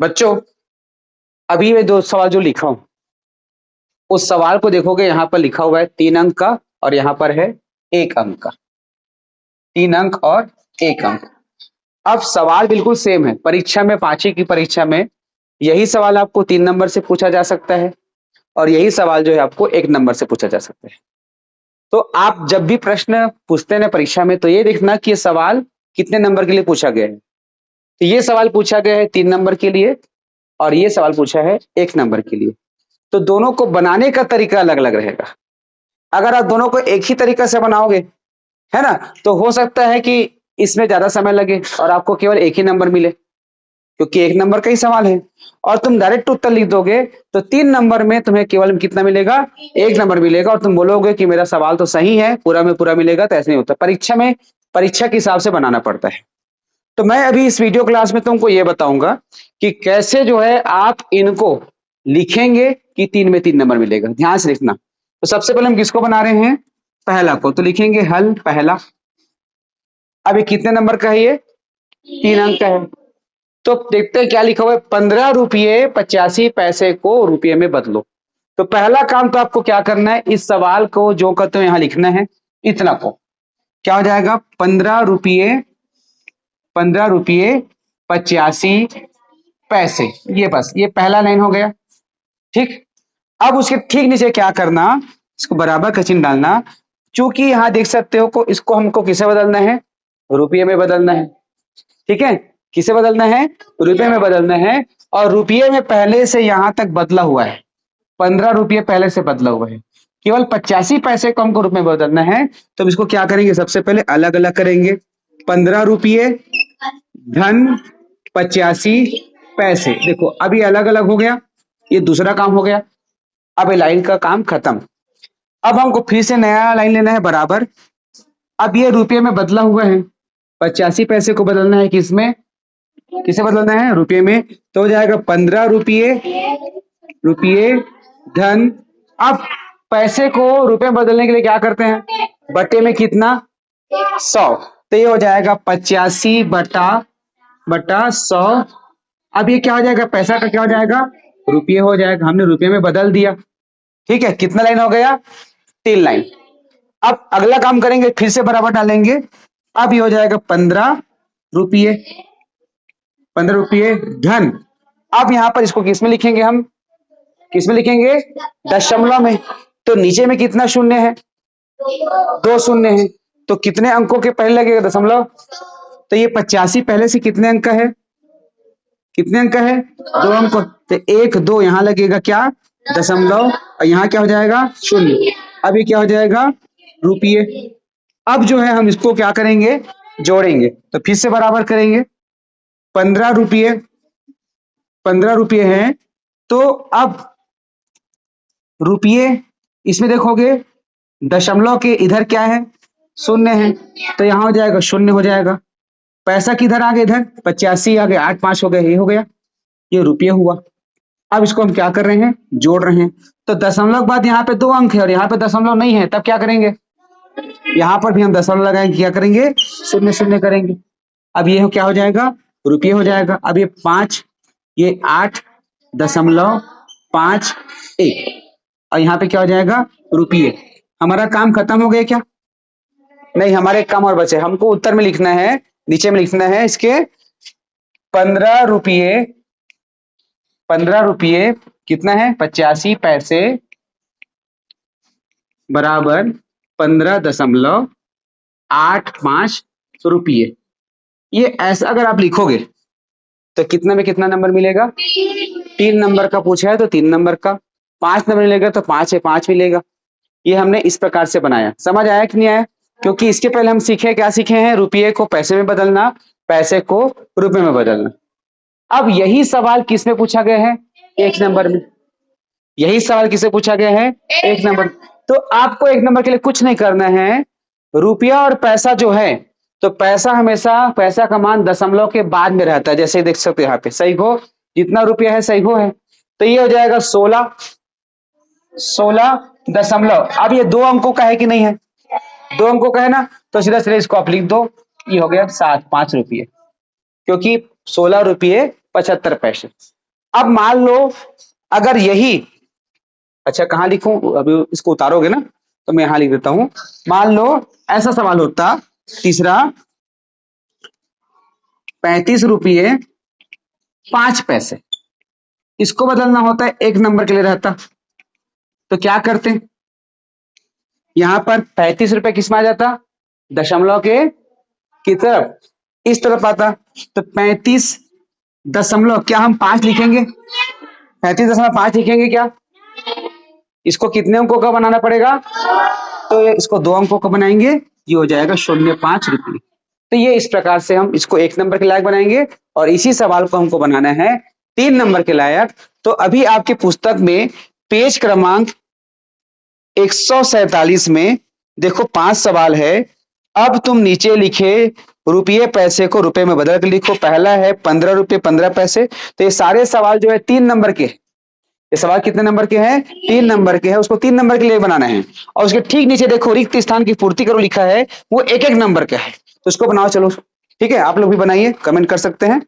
बच्चों, अभी मैं दो सवाल जो लिखा हूं उस सवाल को देखोगे, यहाँ पर लिखा हुआ है 3 अंक का और यहाँ पर है 1 अंक का। 3 अंक और 1 अंक। अब सवाल बिल्कुल सेम है। परीक्षा में, 5वीं की परीक्षा में यही सवाल आपको 3 नंबर से पूछा जा सकता है और यही सवाल जो है आपको 1 नंबर से पूछा जा सकता है। तो आप जब भी प्रश्न पूछते हैं ना परीक्षा में, तो ये देखना कि ये सवाल कितने नंबर के लिए पूछा गया है। तो ये सवाल पूछा गया है 3 नंबर के लिए और ये सवाल पूछा है 1 नंबर के लिए। तो दोनों को बनाने का तरीका अलग अलग रहेगा। अगर आप दोनों को एक ही तरीका से बनाओगे, है ना, तो हो सकता है कि इसमें ज्यादा समय लगे और आपको केवल 1 ही नंबर मिले, क्योंकि 1 नंबर का ही सवाल है। और तुम डायरेक्ट उत्तर लिख दोगे तो 3 नंबर में तुम्हें केवल कितना मिलेगा? 1 नंबर मिलेगा और तुम बोलोगे कि मेरा सवाल तो सही है, पूरा में पूरा मिलेगा। तो ऐसे नहीं होता। परीक्षा में परीक्षा के हिसाब से बनाना पड़ता है। तो मैं अभी इस वीडियो क्लास में तुमको ये बताऊंगा कि कैसे जो है आप इनको लिखेंगे कि 3 में 3 नंबर मिलेगा। ध्यान से लिखना। तो सबसे पहले हम किसको बना रहे हैं? पहला को। तो लिखेंगे हल पहला। अब ये कितने नंबर का है? ये 3 अंक का है। तो देखते हैं क्या लिखा हुआ है। 15 रुपये 85 पैसे को रुपये में बदलो। तो पहला काम तो आपको क्या करना है, इस सवाल को जो करते हो यहां लिखना है। इतना को क्या हो जाएगा? 15 रुपये 85 पैसे। ये बस ये पहला लाइन हो गया। ठीक। अब उसके ठीक नीचे क्या करना, इसको बराबर का चिन्ह डालना। चूंकि यहां देख सकते हो को इसको हमको किसे बदलना है? रुपये में बदलना है। ठीक है, किसे बदलना है? रुपये में बदलना है। और रुपये में पहले से यहां तक बदला हुआ है। 15 रुपये पहले से बदला हुआ है। केवल 85 पैसे को हमको रुपये में बदलना है। तो इसको क्या करेंगे? सबसे पहले अलग अलग करेंगे। 15 रुपये धन 85 पैसे। देखो अभी अलग अलग हो गया, ये दूसरा काम हो गया। अब ये लाइन का काम खत्म। अब हमको फिर से नया लाइन लेना है बराबर। अब ये रुपये में बदला हुआ है, 85 पैसे को बदलना है किसमें? किसे बदलना है? रुपये में। तो हो जाएगा 15 रुपये धन। अब पैसे को रुपये में बदलने के लिए क्या करते हैं? बटे में कितना? 100। तो ये हो जाएगा 85 बटा 100। अब ये क्या हो जाएगा? पैसा का क्या हो जाएगा? रुपये हो जाएगा। हमने रुपये में बदल दिया। ठीक है, कितना लाइन हो गया? 3 लाइन। अब अगला काम करेंगे, फिर से बराबर डालेंगे। अब ये हो जाएगा 15 रुपये धन। अब यहां पर इसको किस में लिखेंगे? हम किस में लिखेंगे? दशमलव में। तो नीचे में कितना शून्य है? 2 शून्य है। तो कितने अंकों के पहले लगेगा दशमलव? तो ये 85 पहले से कितने अंक का है? कितने अंक का है? 2 अंक। तो 1 2 यहां लगेगा क्या? दशमलव। और यहाँ क्या हो जाएगा? शून्य। अब ये क्या हो जाएगा? रुपये। अब जो है हम इसको क्या करेंगे? जोड़ेंगे। तो फिर से बराबर करेंगे। 15 रुपये है। तो अब रुपये इसमें देखोगे दशमलव के इधर क्या है? शून्य है। तो यहां हो जाएगा शून्य हो जाएगा। पैसा किधर आ गया? इधर 85 आ गया। 8 5 हो गया। ये हो गया, ये रुपये हुआ। अब इसको हम क्या कर रहे हैं? जोड़ रहे हैं। तो दशमलव के बाद यहाँ पे 2 अंक है और यहाँ पे दशमलव नहीं है। तब क्या करेंगे? यहाँ पर भी हम दशमलव लगाएंगे। क्या करेंगे? शून्य शून्य करेंगे। अब ये क्या हो जाएगा? रुपये हो जाएगा। अब ये 5, ये 8.51 और यहाँ पे क्या हो जाएगा? रुपये। हमारा काम खत्म हो गया क्या? नहीं, हमारे एक काम और बचे। हमको उत्तर में लिखना है, नीचे में लिखना है इसके 15 रुपये कितना है? 85 पैसे बराबर 15.85 रुपये। ये ऐसा अगर आप लिखोगे तो कितना में कितना नंबर मिलेगा? 3 नंबर का पूछा है तो 3 नंबर का। 5 नंबर मिलेगा तो 5 है 5 मिलेगा। ये हमने इस प्रकार से बनाया। समझ आया कि नहीं आया? क्योंकि इसके पहले हम सीखे, क्या सीखे हैं? रुपये को पैसे में बदलना, पैसे को रुपये में बदलना। अब यही सवाल किस में पूछा गया है? 1 नंबर में। यही सवाल किसे पूछा गया है? 1 नंबर। तो आपको 1 नंबर के लिए कुछ नहीं करना है। रुपया और पैसा जो है, तो पैसा हमेशा, पैसा का मान दशमलव के बाद में रहता है। जैसे देख सकते हो यहाँ पे सही हो, जितना रुपया है सही हो है। तो ये हो जाएगा 16 दशमलव। अब ये 2 अंकों का है कि नहीं है? 2 अंकों का है ना। तो सीधा सीधा इसको आप लिख दो। ये हो गया 5 रुपये, क्योंकि 16 रुपये 75 पैसे। अब मान लो अगर यही, अच्छा कहाँ लिखूं, अभी इसको उतारोगे ना तो मैं यहां लिख देता हूं। मान लो ऐसा सवाल होता, तीसरा 35 रुपये 5 पैसे, इसको बदलना होता है एक नंबर के लिए रहता, तो क्या करते हैं, यहां पर 35 रुपये किस में आ जाता, दशमलव के की तरफ, इस तरफ आता, तो 35 दशमलव क्या हम 5 लिखेंगे, 35.5 लिखेंगे क्या, इसको कितने अंकों का बनाना पड़ेगा, तो ये इसको 2 अंकों का बनाएंगे, ये हो जाएगा 0.5 रुपये। तो ये इस प्रकार से हम इसको 1 नंबर के लायक बनाएंगे, और इसी सवाल को हमको बनाना है 3 नंबर के लायक। तो अभी आपकी पुस्तक में पेज क्रमांक 147 में देखो 5 सवाल है। अब तुम नीचे लिखे रुपये पैसे को रुपए में बदल कर लिखो। पहला है 15 रुपये 15 पैसे। तो ये सारे सवाल जो है 3 नंबर के, ये सवाल कितने नंबर के हैं, 3 नंबर के हैं, उसको 3 नंबर के लिए बनाना है। और उसके ठीक नीचे देखो रिक्त स्थान की पूर्ति करो लिखा है, वो 1-1 नंबर का है, तो उसको बनाओ। चलो ठीक है, आप लोग भी बनाइए, कमेंट कर सकते हैं।